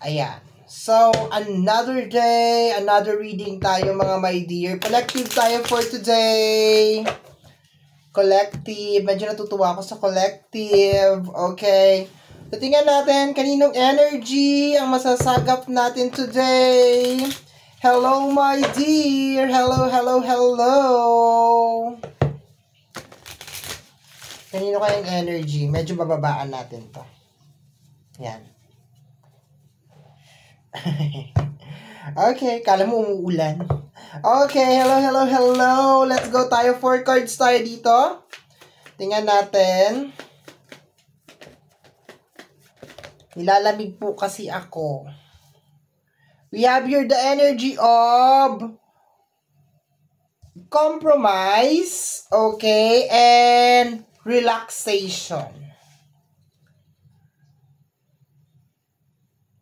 Ayan. So, another day, another reading tayo mga my dear. Collective tayo for today. Collective. Medyo natutuwa ako sa collective. Okay. So, tingnan natin kaninong energy ang masasagap natin today. Hello, my dear. Hello, hello, hello. Kanino kayang energy? Medyo bababaan natin to. Yan. Okay, kala mo umuulan. Okay, hello, hello, hello. Let's go tayo. 4 cards tayo dito. Tingnan natin. Nilalamig po kasi ako. We have here the energy of compromise, okay, and relaxation.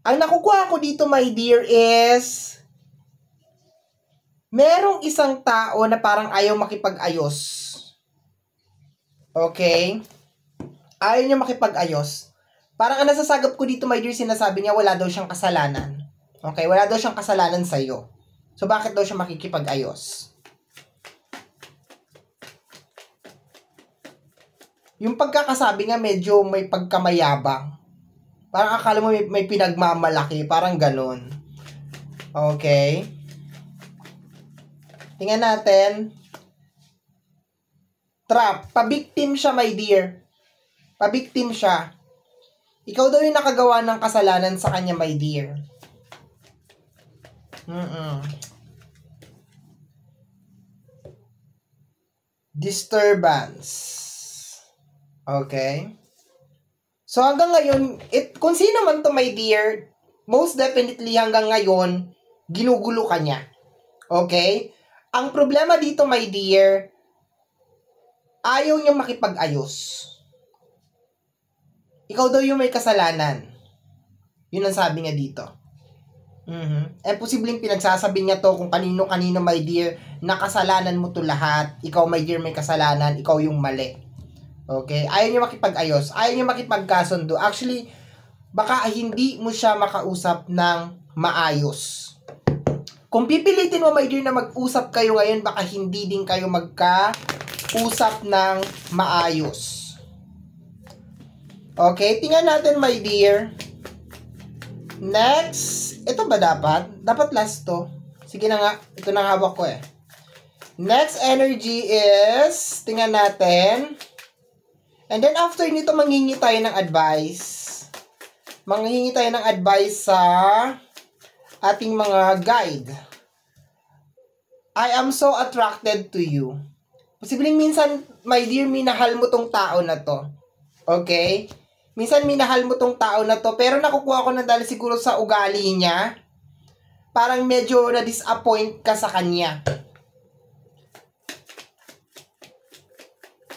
Ang nakukuha ko dito, my dear, is merong isang tao na parang ayaw makipag-ayos. Okay? Ayaw niya makipag-ayos. Parang ang nasasagap ko dito, my dear, sinasabi niya wala daw siyang kasalanan. Okay? Wala daw siyang kasalanan sa'yo. So, bakit daw siya makikipag-ayos? Yung pagkakasabi nga medyo may pagkamayabang. Parang akala mo may pinagmamalaki. Parang ganun. Okay. Tingnan natin. Trap. Pabiktim siya, my dear. Pabiktim siya. Ikaw daw yung nakagawa ng kasalanan sa kanya, my dear. Disturbance. Okay. So, hanggang ngayon, kung sino man to, my dear, most definitely hanggang ngayon, ginugulo ka niya. Okay? Ang problema dito, my dear, ayaw niyang makipag-ayos. Ikaw daw yung may kasalanan. Yun ang sabi niya dito. Eh, posibleng pinagsasabi niya to kung kanino-kanino, my dear, na kasalanan mo to lahat. Ikaw, my dear, may kasalanan. Ikaw yung mali. Okay? Ayaw niya makipag-ayos. Ayaw niya makipagkasundo. Actually, baka hindi mo siya makausap ng maayos. Kung pipilitin mo, my dear, na mag-usap kayo ngayon, baka hindi din kayo magka-usap ng maayos. Okay? Tingnan natin, my dear. Next. Ito ba dapat? Dapat last to. Sige na nga. Ito na hawak ko eh. Next energy is, tingnan natin. And then after nito, manghingi tayo ng advice. Manghingi tayo ng advice sa ating mga guide. I am so attracted to you. Posibleng minsan, my dear, minahal mo tong tao na to. Okay? Minsan minahal mo tong tao na to, pero nakukuha ko na dahil siguro sa ugali niya, parang medyo na-disappoint ka sa kanya.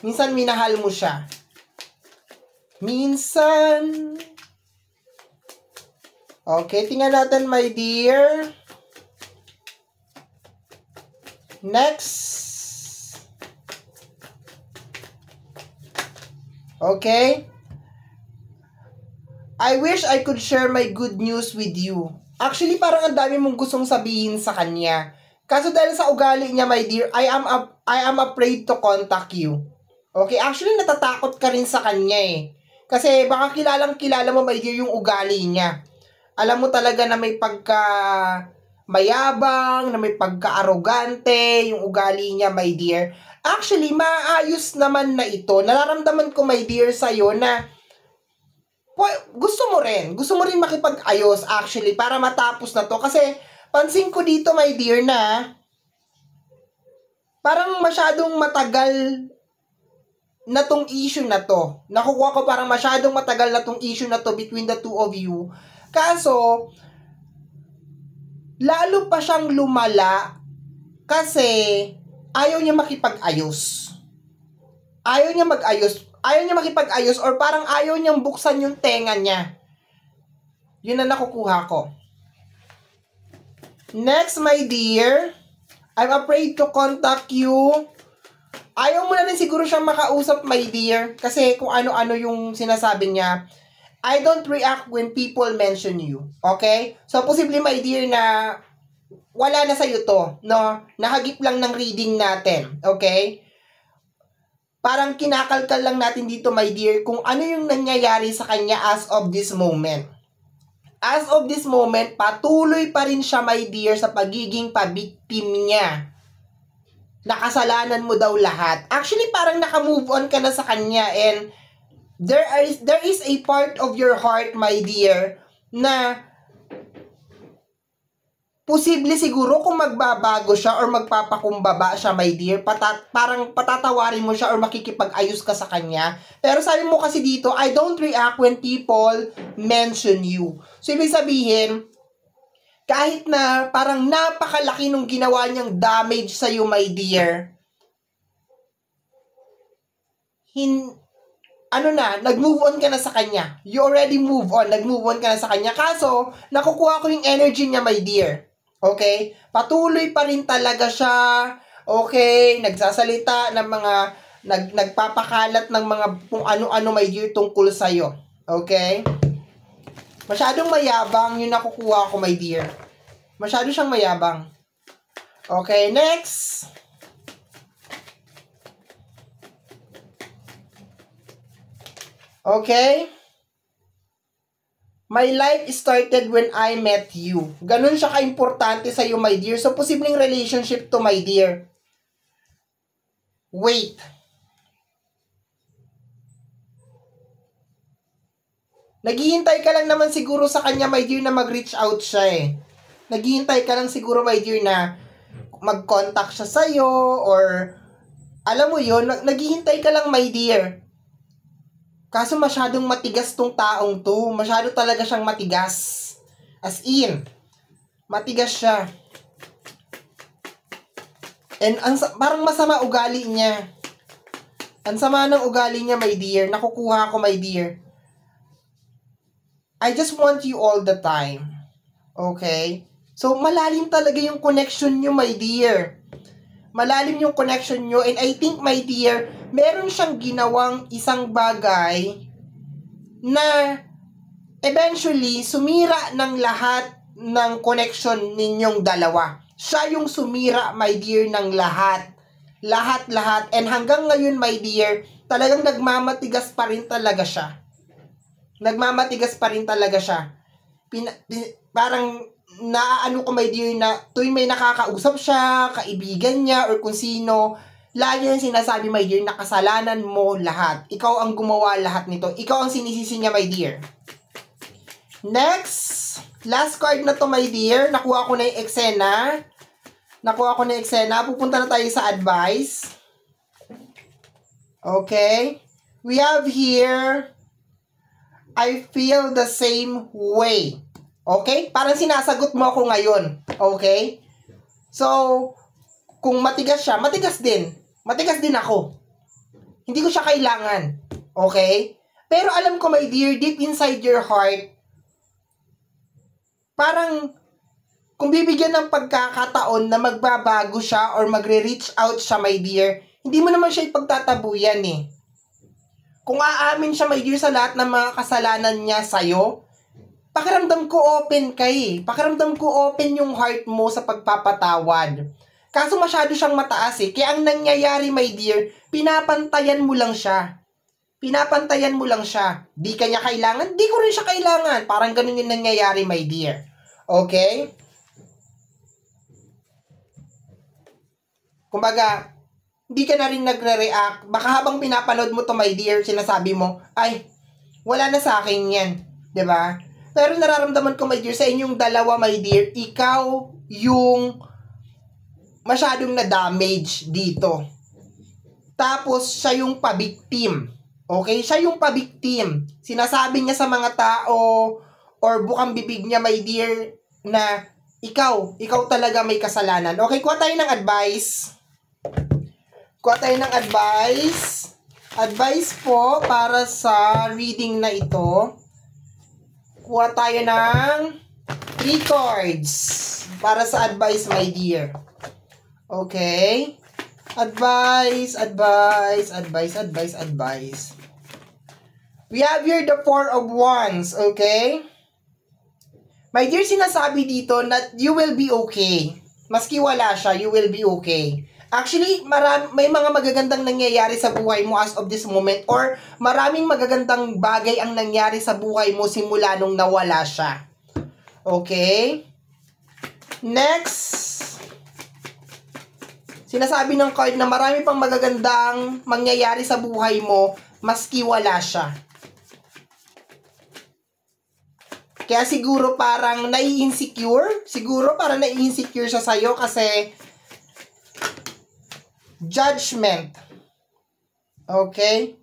Minsan minahal mo siya. Minsan. Okay, tingnan natin, my dear. Next. Okay. I wish I could share my good news with you. Actually, parang ang dami mong gustong sabihin sa kanya. Kaso dahil sa ugali niya, my dear, I am afraid to contact you. Okay, actually natatakot ka rin sa kanya eh. Kasi baka kilala mo, my dear, yung ugali niya. Alam mo talaga na may pagka mayabang, na may pagka-arrogante, yung ugali niya, my dear. Actually, maayos naman na ito. Nararamdaman ko, my dear, sa'yo na gusto mo rin makipag-ayos, actually, para matapos na to. Kasi, pansin ko dito, my dear, na parang masyadong matagal na tong issue na to. Nakukuha ko parang masyadong matagal na tong issue na to between the two of you. Kaso, lalo pa siyang lumala kasi ayaw niya makipag-ayos. Ayaw niya makipag-ayos or parang ayaw niyang buksan yung tenga niya. Yun ang nakukuha ko. Next, my dear, I'm afraid to contact you. Ayaw mo na rin siguro siyang makausap, my dear. Kasi kung ano-ano yung sinasabi niya. I don't react when people mention you. Okay? So, posible, my dear, na wala na sa'yo to, no? Nakagip lang ng reading natin. Okay? Parang kinakalkal lang natin dito, my dear, kung ano yung nangyayari sa kanya as of this moment. As of this moment, patuloy pa rin siya, my dear, sa pagiging pabiktim niya. Nakasalanan mo daw lahat. Actually, parang naka-move on ka na sa kanya, and there is a part of your heart, my dear, na posible siguro kung magbabago siya or magpapakumbaba siya, my dear, parang patatawarin mo siya or makikipag-ayos ka sa kanya. Pero sabi mo kasi dito, I don't react when people mention you. So, ibig sabihin, kahit na parang napakalaki nung ginawa niyang damage sa'yo, my dear, nag-move on ka na sa kanya. You already move on. Nag-move on ka na sa kanya. Kaso, nakukuha ko yung energy niya, my dear. Okay? Patuloy pa rin talaga siya. Okay? Nagsasalita ng mga, nagpapakalat ng mga kung ano-ano, my dear, tungkol sa'yo. Okay? Masyadong mayabang yung nakukuha ko, my dear. Masyado siyang mayabang. Okay, next. Okay? My life started when I met you. Ganun siya ka-importante sa'yo, my dear. So, posibleng relationship to, my dear. Wait. Naghihintay ka lang naman siguro sa kanya, my dear, na mag-reach out siya eh. Naghihintay ka lang siguro, my dear, na mag-contact siya sa'yo or alam mo yun, naghihintay ka lang, my dear. Kaso masyadong matigas tong taong to. Masyado talaga siyang matigas. As in, matigas siya. And parang masama ugali niya. Ang sama ng ugali niya, my dear. Nakukuha ko, my dear. I just want you all the time. Okay? So, malalim talaga yung connection nyo, my dear. Malalim yung connection nyo. And I think, my dear, meron siyang ginawang isang bagay na eventually sumira ng lahat ng connection ninyong dalawa. Siya yung sumira, my dear, ng lahat. Lahat. And hanggang ngayon, my dear, talagang nagmamatigas pa rin talaga siya. Nagmamatigas pa rin talaga siya. Parang naaano ko, my dear, na tuwing may nakakausap siya, kaibigan niya, or kung sino, lagi yung sinasabi, my dear, na kasalanan mo lahat. Ikaw ang gumawa lahat nito. Ikaw ang sinisisi niya, my dear. Next, last card na to, my dear. Nakuha ko na yung eksena. Pupunta na tayo sa advice. Okay. We have here, I feel the same way. Okay? Parang sinasagot mo ako ngayon. Okay? So, kung matigas siya, matigas din. Matigas din ako. Hindi ko siya kailangan. Okay? Pero alam ko, my dear, deep inside your heart, parang kung bibigyan ng pagkakataon na magbabago siya or magre-reach out siya, my dear, hindi mo naman siya ipagtatabuyan eh. Kung aamin siya, my dear, sa lahat ng mga kasalanan niya sa'yo, pakiramdam ko open ka eh. Pakiramdam ko open yung heart mo sa pagpapatawad. Kaso masyado siyang mataas eh. Kaya ang nangyayari, my dear, pinapantayan mo lang siya. Pinapantayan mo lang siya. Di ka niya kailangan, di ko rin siya kailangan. Parang ganun yung nangyayari, my dear. Okay? Kumbaga, hindi ka na rin nagre-react. Baka habang pinapanood mo to, my dear, sinasabi mo, ay, wala na sa akin yan. 'Di ba? Pero nararamdaman ko, my dear, sa inyong dalawa, my dear, ikaw yung masyadong na-damage dito. Tapos, siya yung pabiktim. Okay? Siya yung pabiktim. Sinasabi niya sa mga tao or bukang bibig niya, my dear, na ikaw talaga may kasalanan. Okay, kuha tayo ng advice. Advice po para sa reading na ito. Kuha tayo ng 3 cards para sa advice, my dear. Okay? Advice. We have here the Four of Wands, okay? My dear, sinasabi dito na you will be okay. Maski wala siya, you will be okay. Actually, may mga magagandang nangyayari sa buhay mo as of this moment, or maraming magagandang bagay ang nangyari sa buhay mo simula nung nawala siya. Okay? Next, sinasabi ng card na marami pang magagandang mangyayari sa buhay mo maski wala siya. Kaya siguro parang nai-insecure. Siguro parang nai-insecure siya sa'yo kasi judgment. Okay?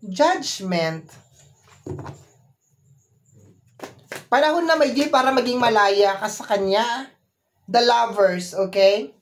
Judgment. Panahon na may dear para maging malaya ka sa kanya. The Lovers, okay?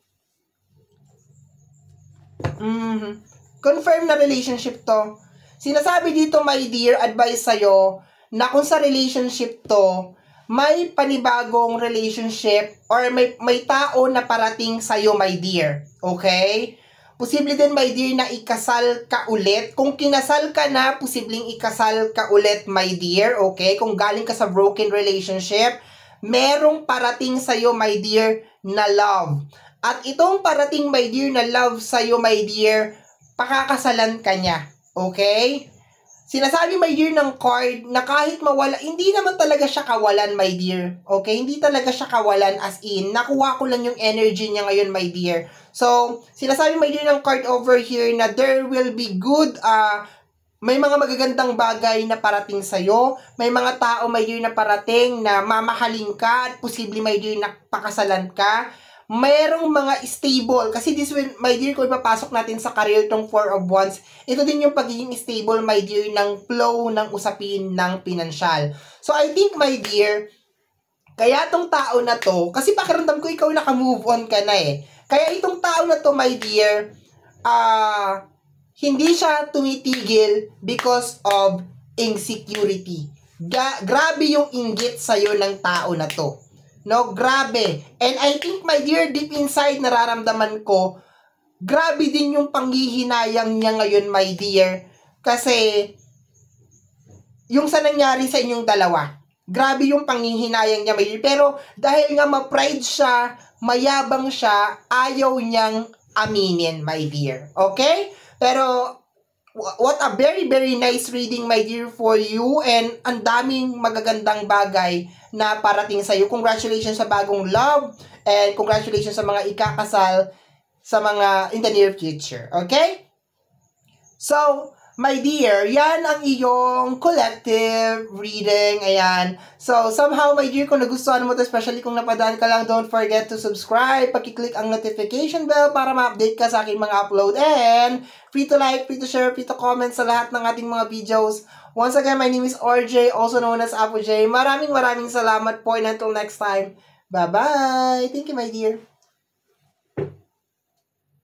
Confirm na relationship to. Sinasabi dito, my dear, advice sa'yo, na kung sa relationship to, may panibagong relationship or may tao na parating sa'yo, my dear. Okay? Posible din, my dear, na ikasal ka ulit. Kung kinasal ka na, posibleng ikasal ka ulit, my dear. Okay? Kung galing ka sa broken relationship, merong parating sa'yo, my dear, na love. At itong parating, my dear, na love sa'yo, my dear, pakakasalan ka niya. Okay? Sinasabi, my dear, ng card na kahit mawala, hindi naman talaga siya kawalan, my dear. Okay? Hindi talaga siya kawalan as in. Nakuha ko lang yung energy niya ngayon, my dear. So, sinasabi, my dear, ng card over here na there will be good, may mga magagandang bagay na parating sa'yo. May mga tao, my dear, na parating na mamahalin ka at posible, my dear, na pakasalan ka. Mayroong mga stable, kasi this will, my dear, kung ipapasok natin sa career tong Four of Wands, ito din yung pagiging stable, my dear, ng flow ng usapin ng pinansyal. So, I think, my dear, kaya tong tao na to, kasi pakiramdam ko ikaw naka-move on ka na eh. Kaya itong tao na to, my dear, hindi siya tumitigil because of insecurity. Grabe yung inggit sa'yo ng tao na to. No, grabe. And I think, my dear, deep inside, nararamdaman ko, grabe din yung panghihinayang niya ngayon, my dear. Kasi, yung sa nangyari sa inyong dalawa, grabe yung panghihinayang niya, my dear. Pero, dahil nga ma-pride siya, mayabang siya, ayaw niyang aminin, my dear. Okay? Pero, what a very, very nice reading, my dear, for you. And ang daming magagandang bagay na parating sa'yo. Congratulations sa bagong love. And congratulations sa mga ikakasal sa mga in the near future. Okay? So, my dear, yan ang iyong collective reading. Ayan. So, somehow, my dear, kung nagustuhan mo ito, especially kung napadaan ka lang, don't forget to subscribe. Pag-click ang notification bell para ma-update ka sa aking mga upload. And, free to like, free to share, free to comment sa lahat ng ating mga videos. Once again, my name is RJ, also known as Apo J. Maraming salamat po, and until next time, bye-bye! Thank you, my dear.